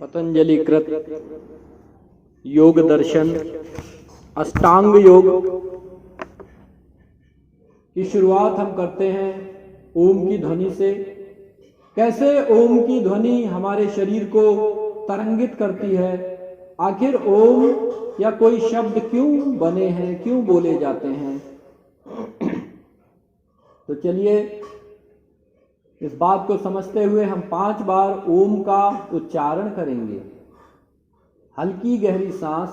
पतंजलि कृत योग दर्शन अष्टांग योग की शुरुआत हम करते हैं ओम की ध्वनि से। कैसे ओम की ध्वनि हमारे शरीर को तरंगित करती है, आखिर ओम या कोई शब्द क्यों बने हैं, क्यों बोले जाते हैं। तो चलिए इस बात को समझते हुए हम 5 बार ओम का उच्चारण करेंगे। हल्की गहरी सांस।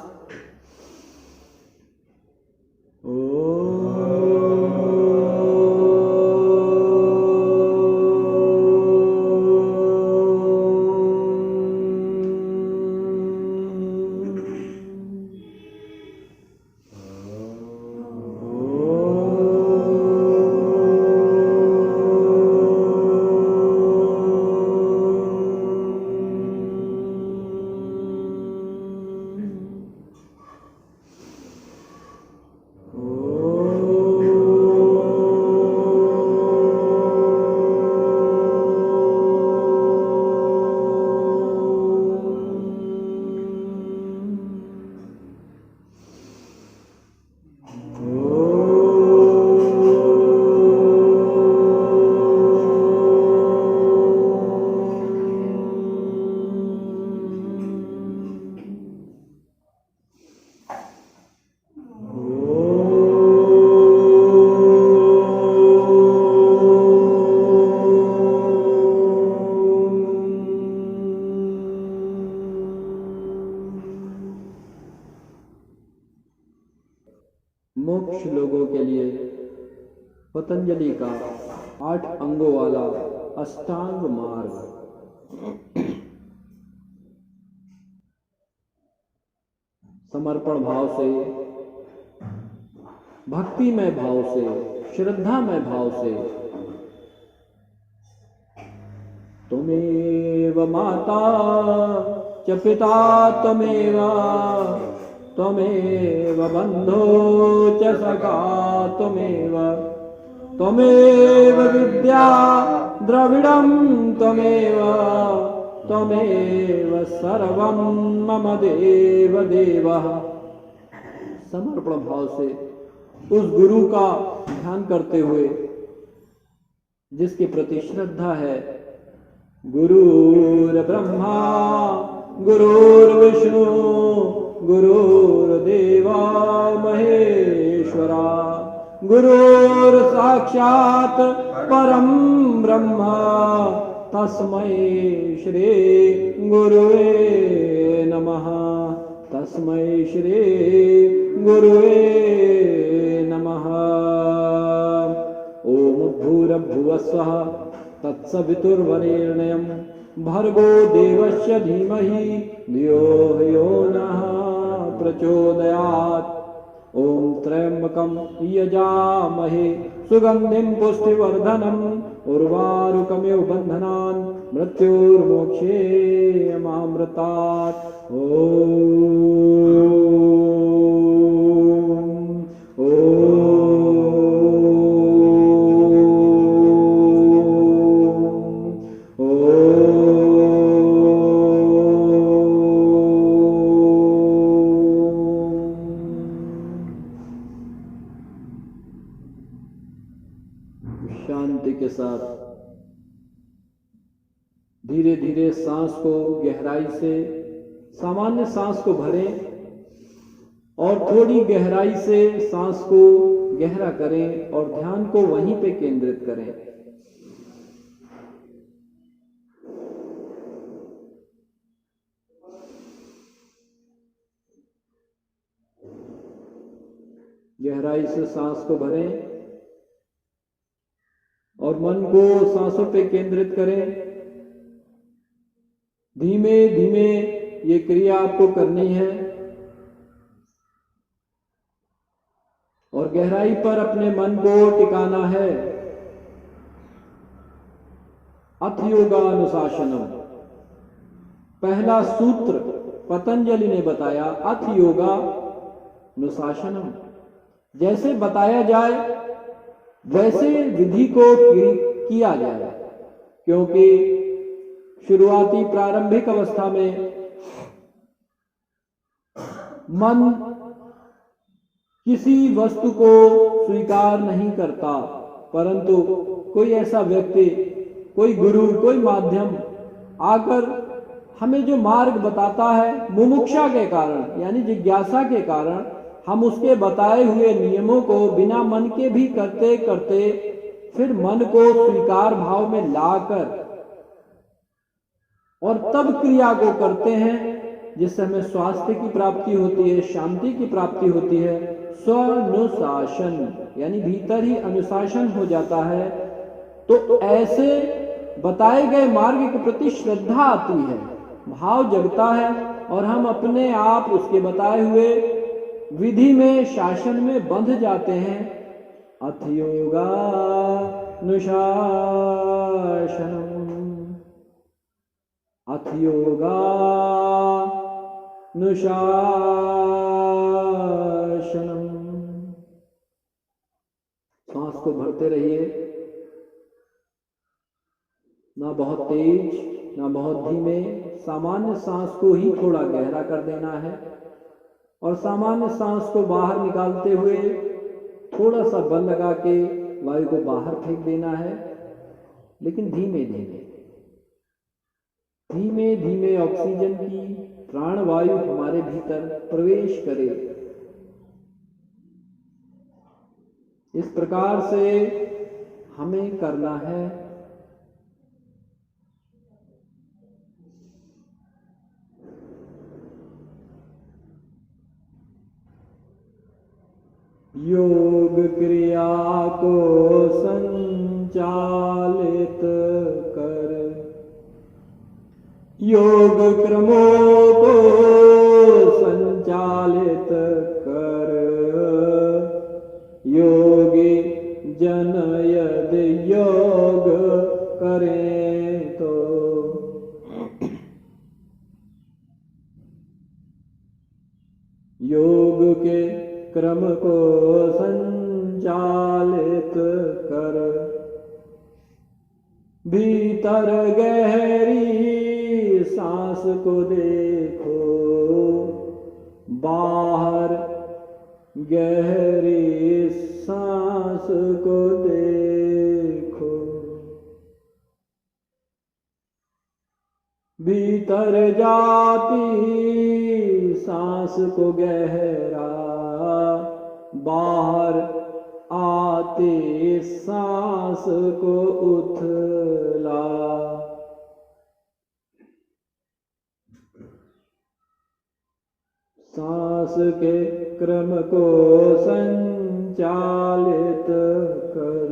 मोक्ष लोगों के लिए पतंजलि का 8 अंगों वाला अष्टांग मार्ग। समर्पण भाव से, भक्तिमय भाव से, श्रद्धामय भाव से। त्वमेव माता च पिता त्वमेव, त्वमेव बन्धो च सखा त्वमेव, त्वमेव विद्या द्रविडं त्वमेव, त्वमेव सर्वं मम देव देवः। समर्पण भाव से उस गुरु का ध्यान करते हुए जिसके प्रति श्रद्धा है। गुरुर्ब्रह्मा गुरुर्विष्णु गुरुर्देवा महेश्वरा, गुरुर्साक्षात् परं ब्रह्म, तस्मै श्री गुरुवे नमः, तस्मै श्री गुरुवे नमः। ओम भूर्भुवस्सुः तत्सवितुर्वरेण्यं भर्गो देवस्य धीमहि धियो यो नः प्रचोदयात्। ओम त्र्यंबकं यजामहे सुगंधिं पुष्टिवर्धनम् उर्वारुकमिव बन्धनान् मृत्युर्मोक्षेयमामृतात्। शांति के साथ धीरे धीरे सांस को गहराई से, सामान्य सांस को भरें और थोड़ी गहराई से सांस को गहरा करें और ध्यान को वहीं पे केंद्रित करें। गहराई से सांस को भरें और मन को सांसों पे केंद्रित करें। धीमे धीमे ये क्रिया आपको करनी है और गहराई पर अपने मन को टिकाना है। अथ योगानुशासनम, पहला सूत्र पतंजलि ने बताया। अथ योगानुशासनम, जैसे बताया जाए वैसे विधि को किया जाए, क्योंकि शुरुआती प्रारंभिक अवस्था में मन किसी वस्तु को स्वीकार नहीं करता, परंतु कोई ऐसा व्यक्ति, कोई गुरु, कोई माध्यम आकर हमें जो मार्ग बताता है, मुमुक्षा के कारण यानी जिज्ञासा के कारण हम उसके बताए हुए नियमों को बिना मन के भी करते करते फिर मन को स्वीकार भाव में लाकर और तब क्रिया को करते हैं, जिससे हमें स्वास्थ्य की प्राप्ति होती है, शांति की प्राप्ति होती है। स्वनुशासन यानी भीतर ही अनुशासन हो जाता है। तो ऐसे बताए गए मार्ग के प्रति श्रद्धा आती है, भाव जगता है और हम अपने आप उसके बताए हुए विधि में, शासन में बंध जाते हैं। अथ योगानुशासनम्, अथ योगानुशासनम्। सांस को भरते रहिए, ना बहुत तेज ना बहुत धीमे, सामान्य सांस को ही थोड़ा गहरा कर देना है और सामान्य सांस को बाहर निकालते हुए थोड़ा सा बल लगा के वायु को बाहर फेंक देना है, लेकिन धीमे धीमे धीमे धीमे ऑक्सीजन की प्राण वायु हमारे भीतर प्रवेश करे। इस प्रकार से हमें करना है। योग क्रिया को संचालित कर, योग क्रमों को संचालित कर, योगी जन यदि योग करें तो। योग के क्रम को संचालित कर, भीतर गहरी सांस को देखो, बाहर गहरी सांस को देखो, भीतर जाती सांस को गहरा, बाहर आते सांस को उथला। सांस के क्रम को संचालित कर,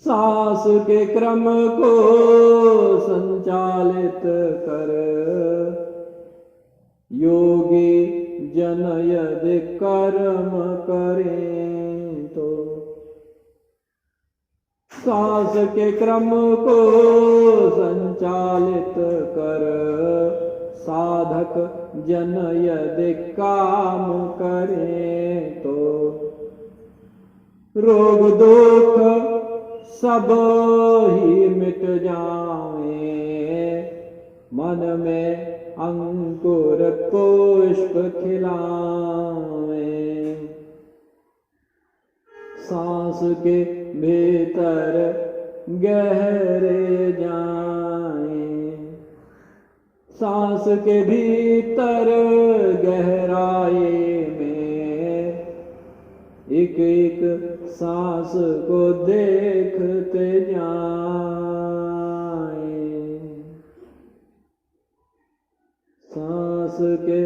सांस के क्रम को संचालित कर, योगी जन यदि कर्म करें तो। सांस के क्रम को संचालित कर, साधक जन यदि काम करें तो। रोग दुख सब ही मिट जाए, मन में अंकुर पुष्प खिलाए। सांस के भीतर गहरे जाएं, सांस के भीतर गहराई में एक एक सांस को देखते जाएं। सांस के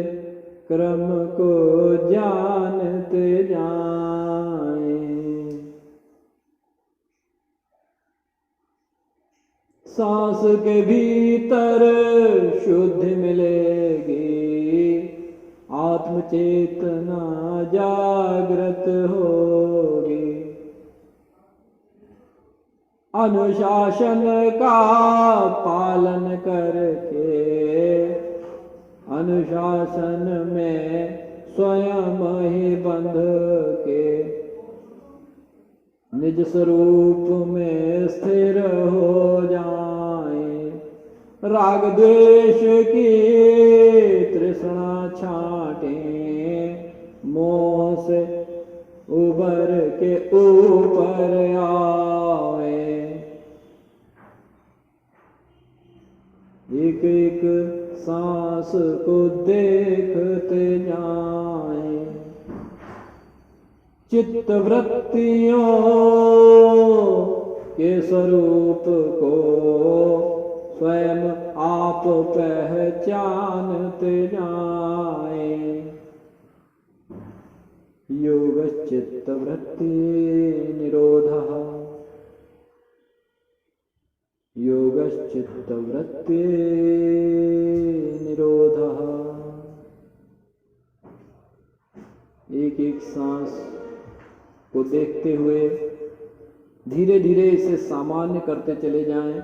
क्रम को जानते जाएं। सांस के भीतर शुद्धि मिलेगी, आत्मचेतना जागृत होगी। अनुशासन का पालन करके, अनुशासन में स्वयं ही बंध के निज स्वरूप में स्थिर हो जाएं। राग द्वेष की तृष्णा छाटे, मोह से उबर के ऊपर आए। एक एक सांस को देखते जाए, चित्त वृत्तियों के स्वरूप को स्वयं आप पहचानते जाए। योग चित्त वृत्ति निरोधः, योग चित्त वृत्ति निरोधः। एक एक सांस को देखते हुए धीरे धीरे इसे सामान्य करते चले जाएं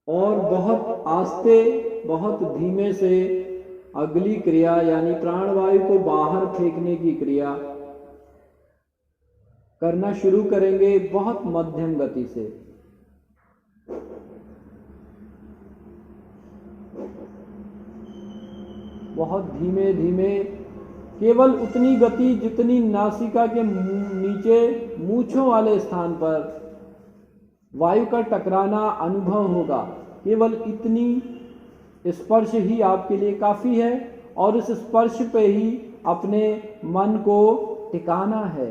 और बहुत आस्ते, बहुत धीमे से अगली क्रिया यानी प्राणवायु को बाहर फेंकने की क्रिया करना शुरू करेंगे, बहुत मध्यम गति से। बहुत धीमे धीमे, केवल उतनी गति जितनी नासिका के नीचे मूंछों वाले स्थान पर वायु का टकराना अनुभव होगा। केवल इतनी स्पर्श ही आपके लिए काफी है और इस स्पर्श पे ही अपने मन को टिकाना है।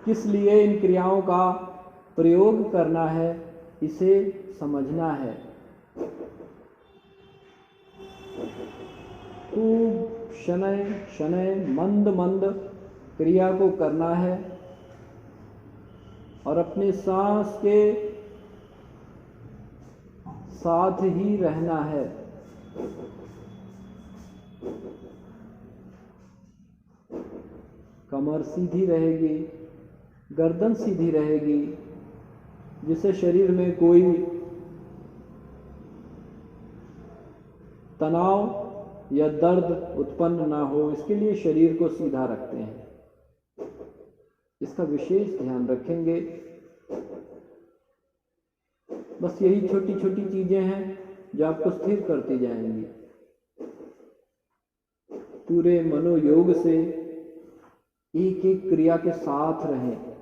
किस लिए इन क्रियाओं का प्रयोग करना है, इसे समझना है। खूब शनय शनय मंद मंद क्रिया को करना है और अपने सांस के साथ ही रहना है। कमर सीधी रहेगी, गर्दन सीधी रहेगी, जिससे शरीर में कोई तनाव या दर्द उत्पन्न ना हो। इसके लिए शरीर को सीधा रखते हैं, इसका विशेष ध्यान रखेंगे। बस यही छोटी छोटी चीजें हैं जो आपको स्थिर करती जाएंगी। पूरे मनोयोग से एक एक क्रिया के साथ रहें।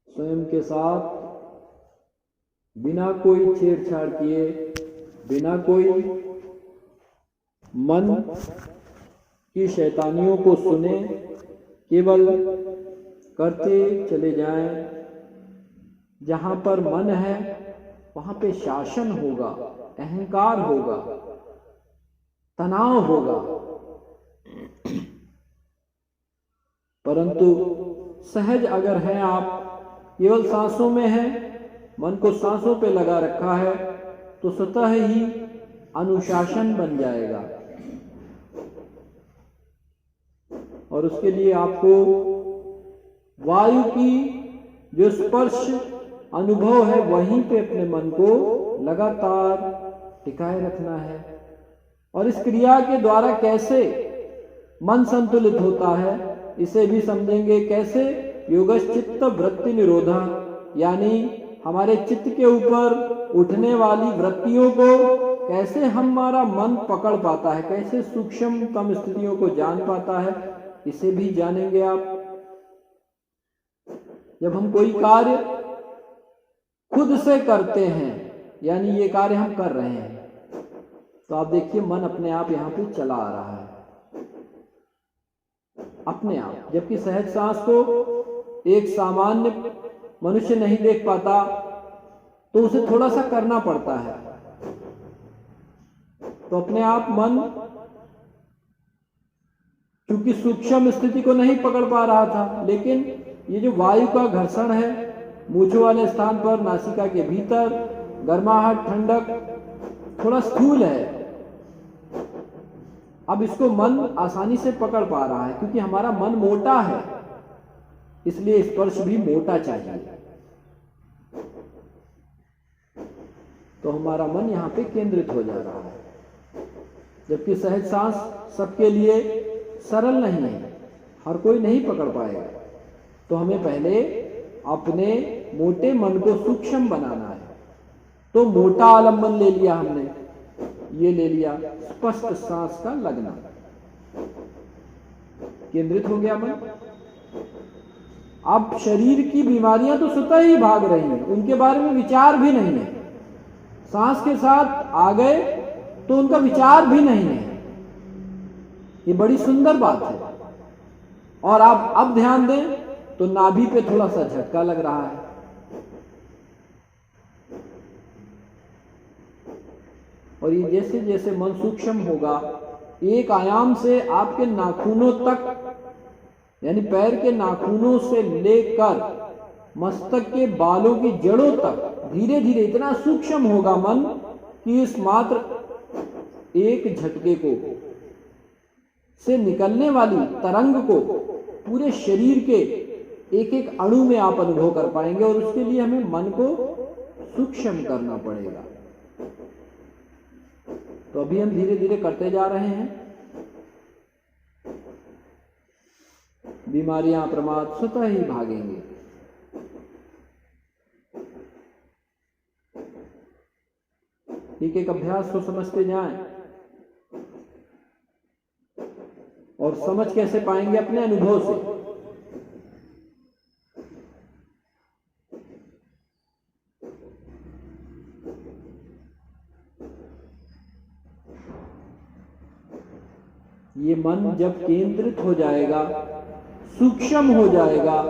स्वयं के साथ बिना कोई छेड़छाड़ किए, बिना कोई मन की शैतानियों को सुने, केवल करते चले जाएं। जहां पर मन है वहां पे शासन होगा, अहंकार होगा, तनाव होगा, परंतु सहज अगर हैं आप, केवल सांसों में है, मन को सांसों पे लगा रखा है, तो स्वतः ही अनुशासन बन जाएगा। और उसके लिए आपको वायु की जो स्पर्श अनुभव है वहीं पे अपने मन को लगातार टिकाए रखना है। और इस क्रिया के द्वारा कैसे मन संतुलित होता है इसे भी समझेंगे। कैसे योगश्चित्त वृत्ति निरोधा, यानी हमारे चित्त के ऊपर उठने वाली वृत्तियों को कैसे हमारा मन पकड़ पाता है, कैसे सूक्ष्मतम स्थितियों को जान पाता है, इसे भी जानेंगे आप। जब हम कोई कार्य खुद से करते हैं, यानी ये कार्य हम कर रहे हैं, तो आप देखिए मन अपने आप यहां पे चला आ रहा है अपने आप। जबकि सहज सांस को एक सामान्य मनुष्य नहीं देख पाता, तो उसे थोड़ा सा करना पड़ता है। तो अपने आप मन क्योंकि सूक्ष्म स्थिति को नहीं पकड़ पा रहा था, लेकिन ये जो वायु का घर्षण है मूंछों वाले स्थान पर, नासिका के भीतर गर्माहट, ठंडक थोड़ा स्थूल है। अब इसको मन आसानी से पकड़ पा रहा है क्योंकि हमारा मन मोटा है। इसलिए स्पर्श भी मोटा चाहिए। तो हमारा मन यहाँ पे केंद्रित हो जा रहा है, जबकि सहज सांस सबके लिए सरल नहीं है, हर कोई नहीं पकड़ पाएगा। तो हमें पहले अपने मोटे मन को सूक्ष्म बनाना है। तो मोटा आलंबन ले लिया हमने, ये ले लिया स्पष्ट सांस का लगना, केंद्रित हो गया मन। अब शरीर की बीमारियां तो स्वतः ही भाग रही हैं, उनके बारे में विचार भी नहीं है। सांस के साथ आ गए तो उनका विचार भी नहीं है। ये बड़ी सुंदर बात है। और आप अब ध्यान दें तो नाभि पे थोड़ा सा झटका लग रहा है। और ये जैसे जैसे मन सूक्ष्म होगा, एक आयाम से आपके नाखूनों तक, यानी पैर के नाखूनों से लेकर मस्तक के बालों की जड़ों तक धीरे धीरे इतना सूक्ष्म होगा मन कि इस मात्र एक झटके को से निकलने वाली तरंग को पूरे शरीर के एक एक अणु में आप अनुभव कर पाएंगे। और उसके लिए हमें मन को सूक्ष्म करना पड़ेगा। तो अभी हम धीरे धीरे करते जा रहे हैं। बीमारियां, प्रमाद स्वतः ही भागेंगे। एक एक अभ्यास को समझते जाएं। और समझ कैसे पाएंगे? अपने अनुभव से। ये मन जब केंद्रित हो जाएगा, सूक्ष्म हो जाएगा,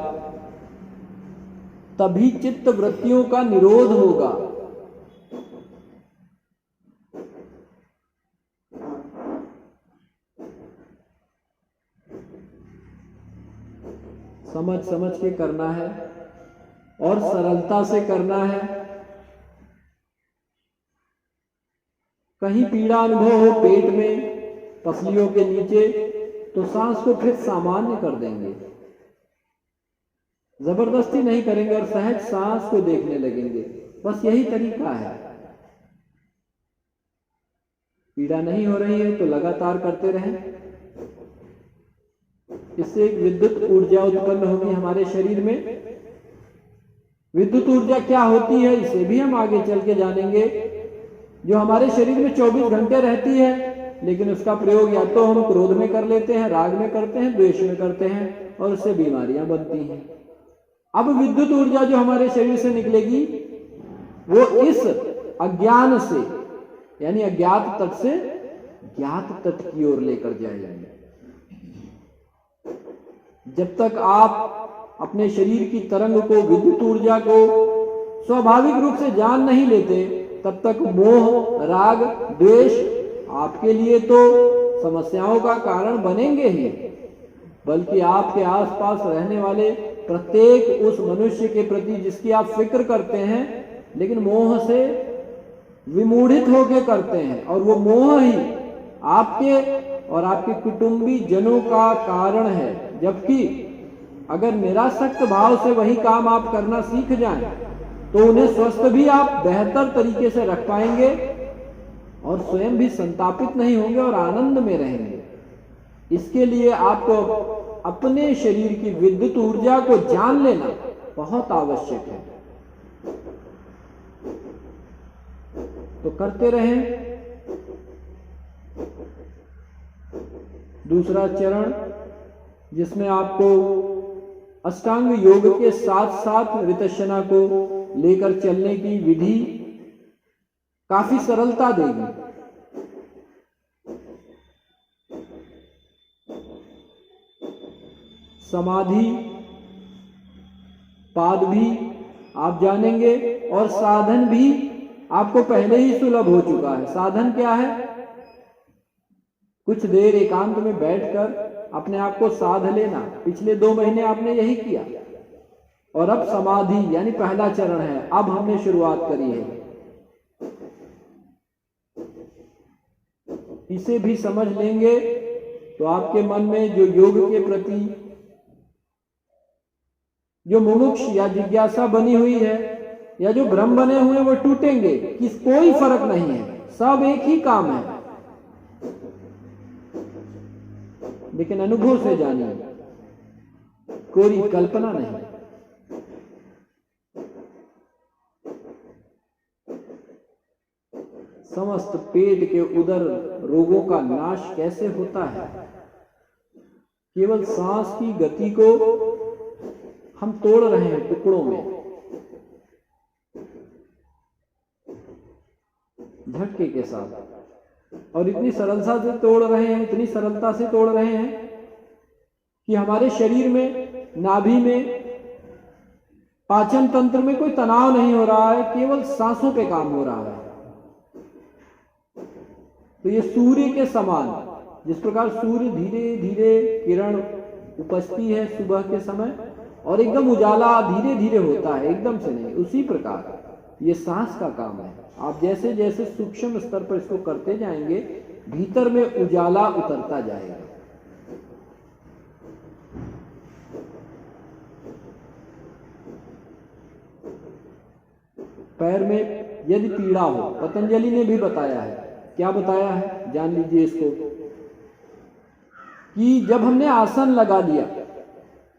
तभी चित्त वृत्तियों का निरोध होगा। समझ समझ के करना है और सरलता से करना है। कहीं पीड़ा अनुभव हो पेट में, पसलियों के नीचे, तो सांस को फिर सामान्य कर देंगे। जबरदस्ती नहीं करेंगे और सहज सांस को देखने लगेंगे। बस यही तरीका है। पीड़ा नहीं हो रही है तो लगातार करते रहें। इससे एक विद्युत ऊर्जा उत्पन्न होगी हमारे शरीर में। विद्युत ऊर्जा क्या होती है इसे भी हम आगे चल के जानेंगे, जो हमारे शरीर में 24 घंटे रहती है। लेकिन उसका प्रयोग या तो हम क्रोध में कर लेते हैं, राग में करते हैं, द्वेष में करते हैं, और उससे बीमारियां बनती हैं। अब विद्युत ऊर्जा जो हमारे शरीर से निकलेगी वो इस अज्ञान से, यानी अज्ञात तट से ज्ञात तट की ओर लेकर जाएगी। जब तक आप अपने शरीर की तरंग को, विद्युत ऊर्जा को स्वाभाविक रूप से जान नहीं लेते, तब तक मोह, राग, द्वेष आपके लिए तो समस्याओं का कारण बनेंगे ही, बल्कि आपके आसपास रहने वाले प्रत्येक उस मनुष्य के प्रति जिसकी आप फिक्र करते हैं, लेकिन मोह से विमूढ़ित होकर करते हैं, और वो मोह ही आपके और आपके कुटुंबी जनों का कारण है। जबकि अगर निरासक्त भाव से वही काम आप करना सीख जाएं, तो उन्हें स्वस्थ भी आप बेहतर तरीके से रख पाएंगे और स्वयं भी संतापित नहीं होंगे और आनंद में रहेंगे। इसके लिए आपको अपने शरीर की विद्युत ऊर्जा को जान लेना बहुत आवश्यक है। तो करते रहें। दूसरा चरण, जिसमें आपको अष्टांग योग के साथ साथ विपश्यना को लेकर चलने की विधि काफी सरलता देगी। समाधि पाद भी आप जानेंगे और साधन भी आपको पहले ही सुलभ हो चुका है। साधन क्या है? कुछ देर एकांत में बैठकर अपने आप को साध लेना। पिछले 2 महीने आपने यही किया। और अब समाधि यानी पहला चरण है, अब हमने शुरुआत करी है। इसे भी समझ लेंगे तो आपके मन में जो योग के प्रति जो मुमुक्ष या जिज्ञासा बनी हुई है या जो भ्रम बने हुए हैं वो टूटेंगे। कोई फर्क नहीं है, सब एक ही काम है, लेकिन अनुभव से जानिए, कोई कल्पना नहीं। समस्त पेट के उदर रोगों का नाश कैसे होता है? केवल सांस की गति को हम तोड़ रहे हैं टुकड़ों में, झटके के साथ, और इतनी सरलता से तोड़ रहे हैं, इतनी सरलता से तोड़ रहे हैं कि हमारे शरीर में, नाभि में, पाचन तंत्र में कोई तनाव नहीं हो रहा है, केवल सांसों पे काम हो रहा है। तो ये सूर्य के समान, जिस प्रकार सूर्य धीरे धीरे किरण उपजती है सुबह के समय और एकदम उजाला धीरे धीरे होता है, एकदम से नहीं, उसी प्रकार ये सांस का काम है। आप जैसे जैसे सूक्ष्म स्तर पर इसको करते जाएंगे, भीतर में उजाला उतरता जाएगा। पैर में यदि पीड़ा हो, पतंजलि ने भी बताया है, क्या बताया है जान लीजिए इसको, कि जब हमने आसन लगा लिया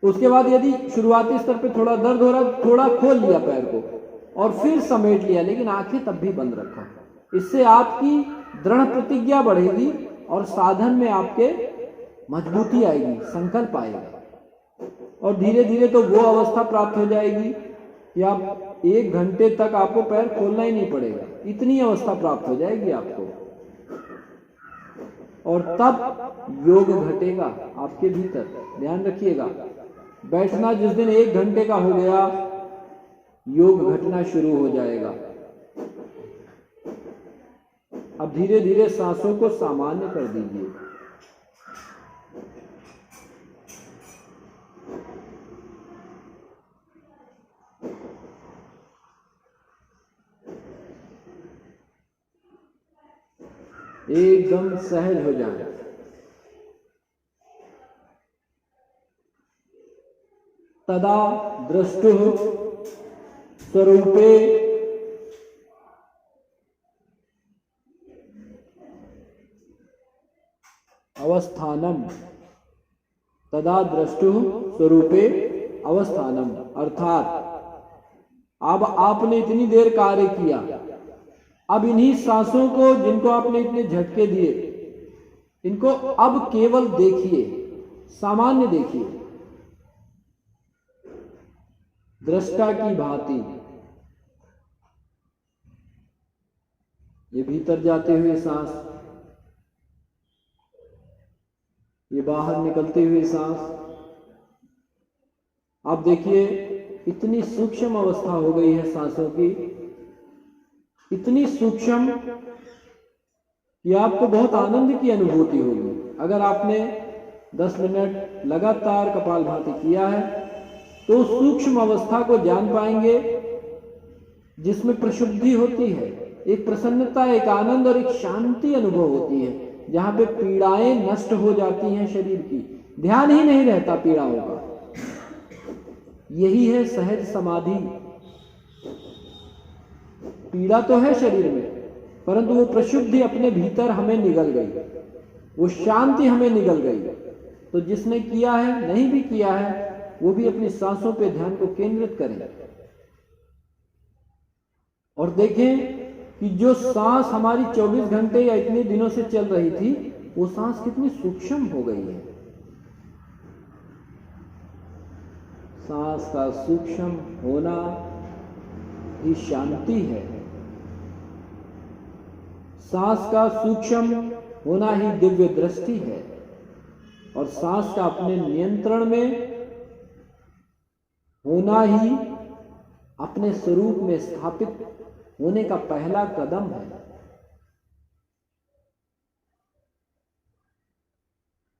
उसके बाद यदि शुरुआती स्तर पे थोड़ा दर्द हो रहा, थोड़ा खोल लिया पैर को और फिर समेट लिया, लेकिन आंखें तब भी बंद रखा, इससे आपकी दृढ़ प्रतिज्ञा बढ़ेगी और साधन में आपके मजबूती आएगी, संकल्प आएगा, और धीरे धीरे तो वो अवस्था प्राप्त हो जाएगी कि आप 1 घंटे तक आपको पैर खोलना ही नहीं पड़ेगा, इतनी अवस्था प्राप्त हो जाएगी आपको। और तब योग घटेगा आपके भीतर, ध्यान रखिएगा। बैठना जिस दिन 1 घंटे का हो गया, योग घटना शुरू हो जाएगा। अब धीरे धीरे सांसों को सामान्य कर दीजिए। एकदम सहज हो जाए। तदा दृष्टुः स्वरूपे अवस्थानम, तदा दृष्टुः स्वरूपे अवस्थानम, अर्थात अब आपने इतनी देर कार्य किया, अब इन्हीं सांसों को जिनको आपने इतने झटके दिए, इनको अब केवल देखिए, सामान्य देखिए, दृष्टा की भांति। ये भीतर जाते हुए सांस, ये बाहर निकलते हुए सांस। आप देखिए इतनी सूक्ष्म अवस्था हो गई है सांसों की, इतनी सूक्ष्म कि आपको बहुत आनंद की अनुभूति होगी। अगर आपने 10 मिनट लगातार कपालभाति किया है तो सूक्ष्म अवस्था को जान पाएंगे जिसमें प्रशुद्धि होती है, एक प्रसन्नता, एक आनंद और एक शांति अनुभव होती है, जहां पे पीड़ाएं नष्ट हो जाती हैं शरीर की, ध्यान ही नहीं रहता पीड़ाओं का। यही है सहज समाधि। पीड़ा तो है शरीर में, परंतु वो प्रशुद्धि अपने भीतर हमें निगल गई, वो शांति हमें निगल गई। तो जिसने किया है, नहीं भी किया है, वो भी अपनी सांसों पे ध्यान को केंद्रित करें और देखें कि जो सांस हमारी 24 घंटे या इतने दिनों से चल रही थी, वो सांस कितनी सूक्ष्म हो गई है। सांस का सूक्ष्म होना ही शांति है, सांस का सूक्ष्म होना ही दिव्य दृष्टि है, और सांस का अपने नियंत्रण में होना ही अपने स्वरूप में स्थापित होने का पहला कदम है।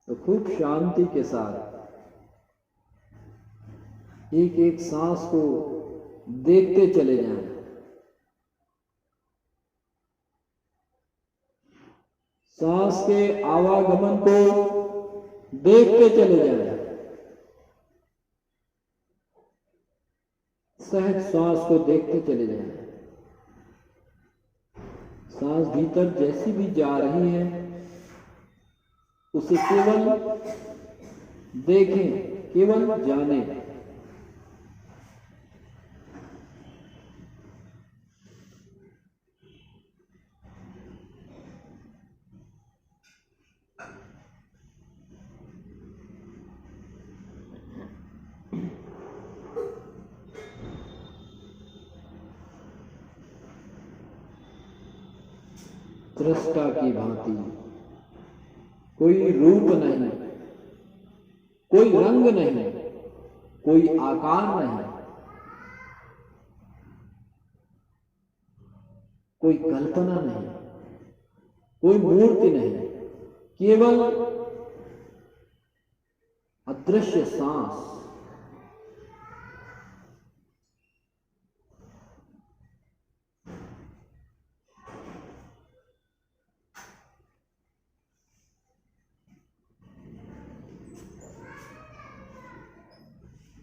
तो खूब शांति के साथ एक एक सांस को देखते चले जाएं। सांस के आवागमन को देखते चले जाएं। सहज श्वास को देखते चले जाएं। सांस भीतर जैसी भी जा रही है उसे केवल देखें, केवल जाने। दृष्टा की भांति कोई रूप नहीं, कोई रंग नहीं, कोई आकार नहीं, कोई कल्पना नहीं, कोई मूर्ति नहीं, केवल अदृश्य सांस।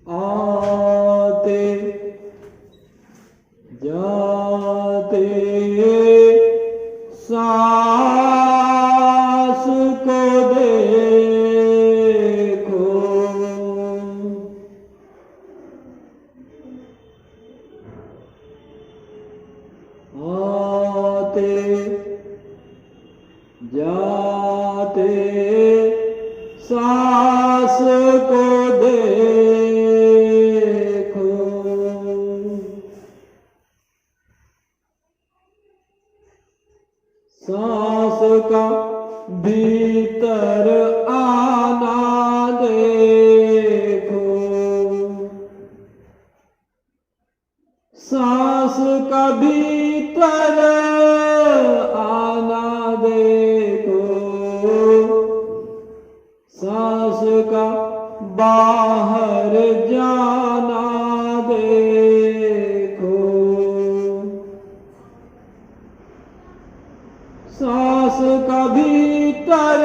आते जाते सांस को देखो, आते जाते सांस को देखो, सांस का भीतर आना देखो, सांस का भीतर आना देखो, सांस का बाहर जाना देखो, सांस का भीतर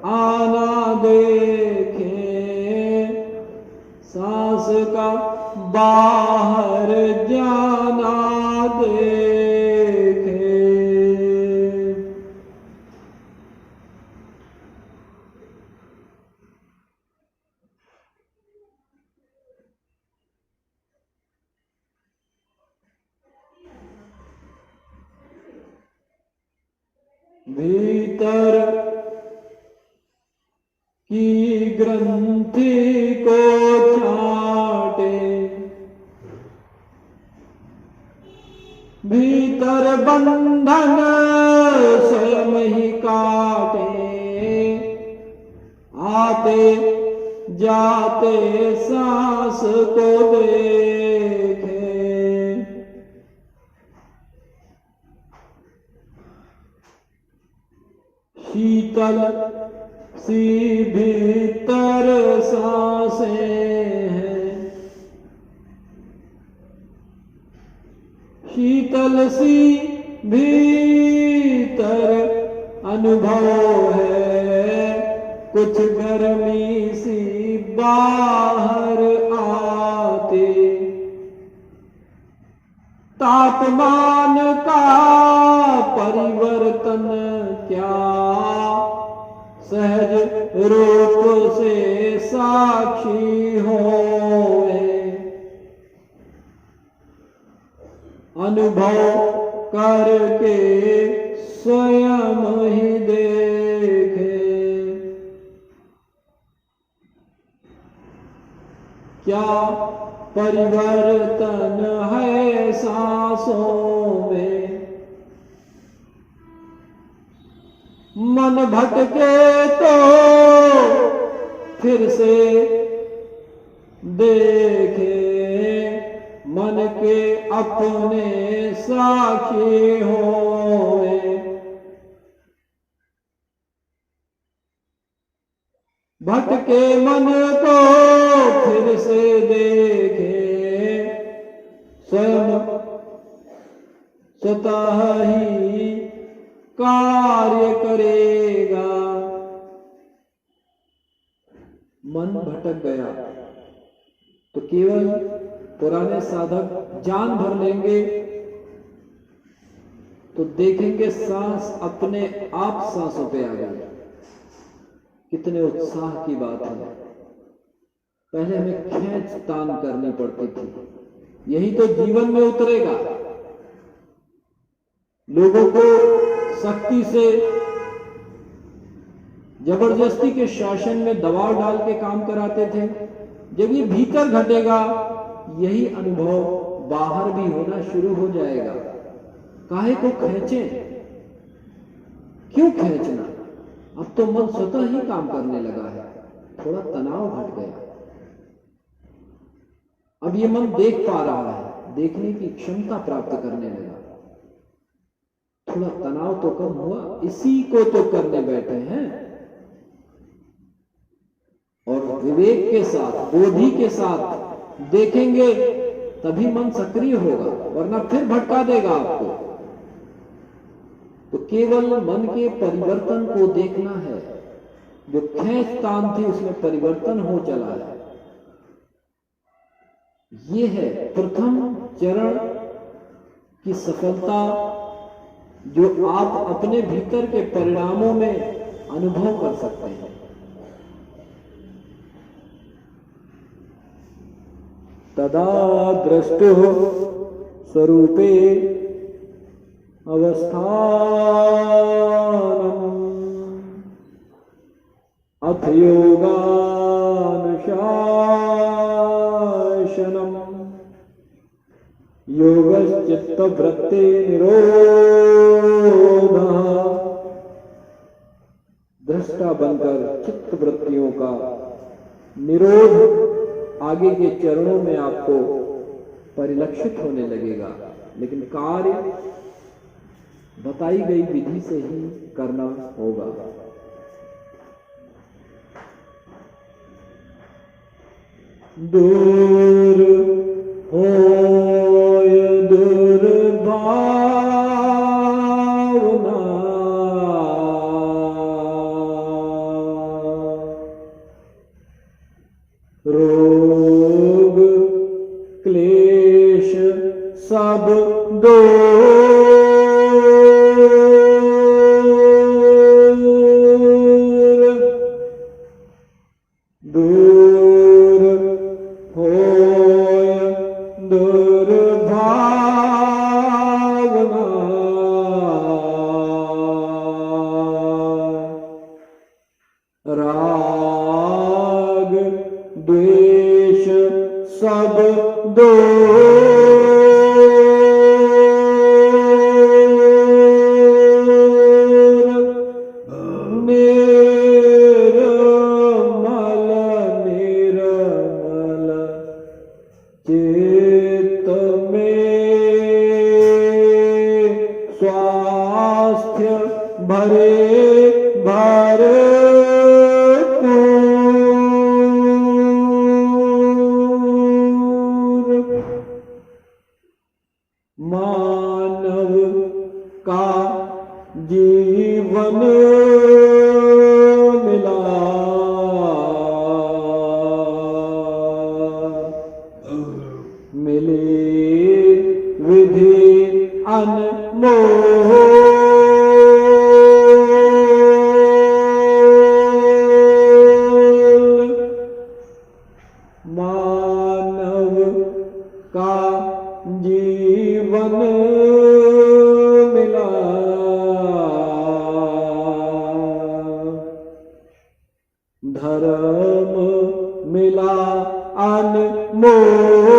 आना देखें, सांस का बाहर जाना देखें। भीतर की ग्रंथि को छाटे, भीतर बंधन स्वयं ही काटे, आते जाते सांस को देखे, शीतल सी भीतर सांसें हैं, शीतल सी भीतर अनुभव है, कुछ गर्मी सी बाहर आते, तापमान का परिवर्तन क्या सहज रूप से साक्षी होए, अनुभव करके स्वयं ही देखे, क्या परिवर्तन है सांसों में। मन भटके तो फिर से देखे, मन के अपने साक्षी होए, भटके मन को फिर से देखे, स्वयं स्वतः ही कार्य करेगा। मन भटक गया तो केवल पुराने साधक जान भर लेंगे तो देखेंगे सांस अपने आप सांसों पे आ गई। कितने उत्साह की बात है। पहले हमें खींच तान करनी पड़ती थी, यही तो जीवन में उतरेगा। लोगों को सख्ती से, जबरदस्ती के शासन में दबाव डाल के काम कराते थे। जब ये भीतर घटेगा, यही अनुभव बाहर भी होना शुरू हो जाएगा। काहे को खींचें? क्यों खींचना? अब तो मन स्वतः ही काम करने लगा है। थोड़ा तनाव घट गया। अब ये मन देख पा रहा है, देखने की क्षमता प्राप्त करने लगा। थोड़ा तनाव तो कम हुआ, इसी को तो करने बैठे हैं। और विवेक के साथ, बोधि के साथ देखेंगे तभी मन सक्रिय होगा, वरना फिर भटका देगा आपको। तो केवल मन के परिवर्तन को देखना है। जो खींच तान थी उसमें परिवर्तन हो चला है। ये है प्रथम चरण की सफलता, जो आप अपने भीतर के परिणामों में अनुभव कर सकते हैं। तदा दृष्टुः स्वरूपे अवस्थानम् अथ योगानुशासनम् योगश्चित्तवृत्ति निरोधः। दृष्टा बनकर चित्त वृत्तियों का निरोध आगे के चरणों में आपको परिलक्षित होने लगेगा। लेकिन कार्य बताई गई विधि से ही करना होगा। दूर होय दुर्भावना रोग क्लेश सब दूर होय दुर्भावना राग द्वेष सब चित्त में स्वास्थ्य भरे भरपूर मानव का जीवन मिला मिले विधि अनमोल मानव का जीवन मिला धर्म मिला अनमोल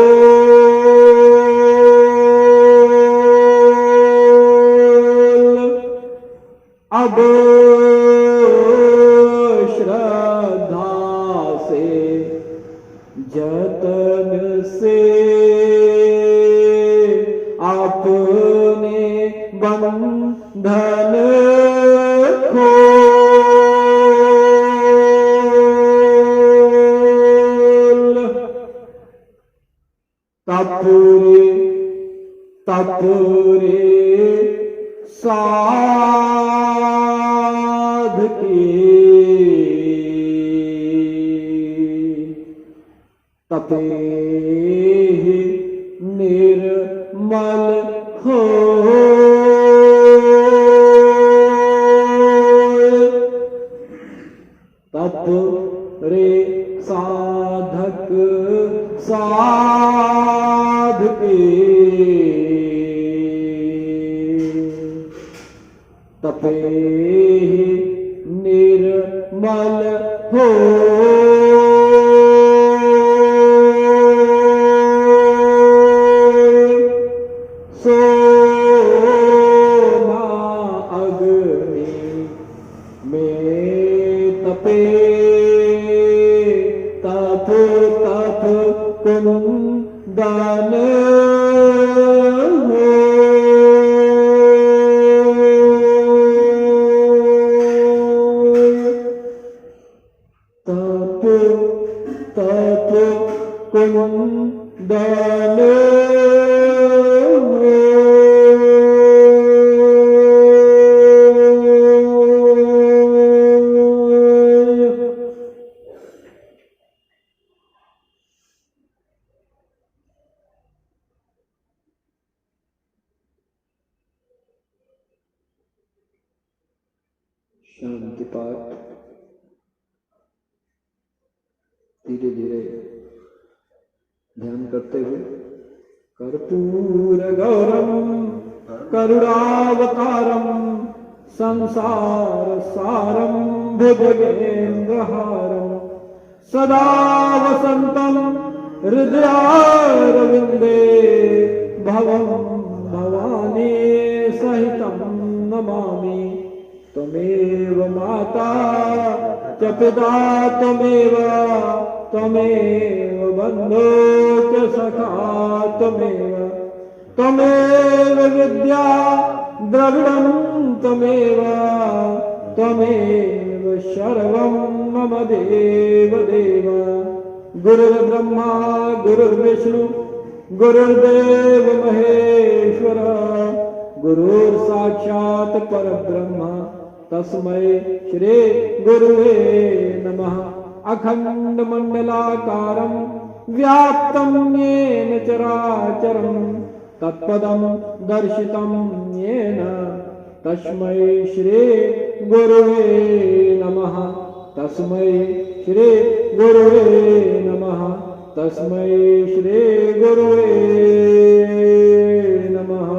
अब श्रद्धा से जतन से अपने बंधन खोल तपुरे साधके तपे निर्मल हो। तप रे साधक साधके, तपे निर्मल हो। सोना अग्नि में तपे, तप तप कुंदन हो। तप तप कुंदन हो। शांति पाठ धीरे धीरे ध्यान करते हुए। कर्पूर गौरम करुणावतारम संसार सारम भुजगेन्द्रहारम सदा वसंतम हृदयारविंदे भवम भवानी सहितं नमामि। त्वमेव माता च पिता त्वमेव, त्वमेव बन्धो च सखा त्वमेव, त्वमेव विद्या द्रविणं त्वमेव, त्वमेव सर्वं मम देव देव। गुरुर्ब्रह्मा गुरुर्विष्णु गुरुर्देव महेश्वर, गुरुर्साक्षात् परब्रह्म तस्मै श्री गुरुवे नमः। अखंड मंडलाकारं व्याप्तं येन चराचरं तत्पदं दर्शितं येन तस्मै श्री गुरुवे नमः। तस्मै श्री गुरुवे नमः। तस्मै श्री गुरुवे नमः।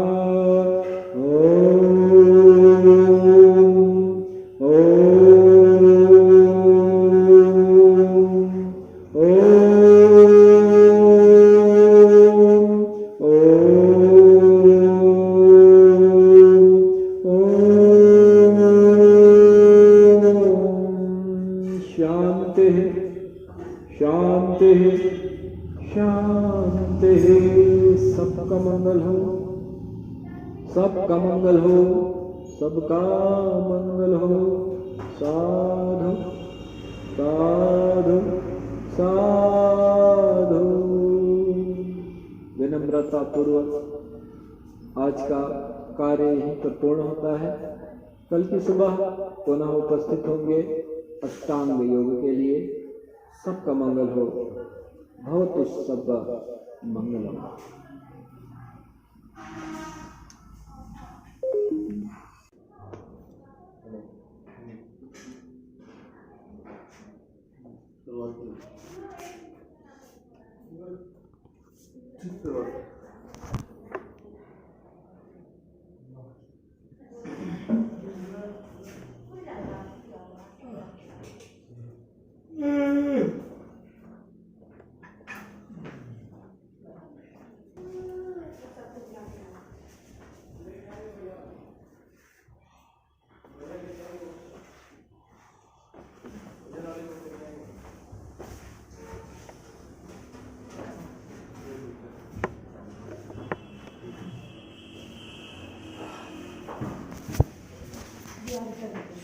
शांति शांति। सबका मंगल हो, सबका मंगल हो, सबका मंगल हो। साधु साधु साधु। विनम्रता पूर्वक आज का कार्य यहीं पर पूर्ण होता है। कल की सुबह पुनः उपस्थित होंगे अष्टांग योग के लिए। सबका मंगल हो। भवतु सबका मंगलम। तैयार करें।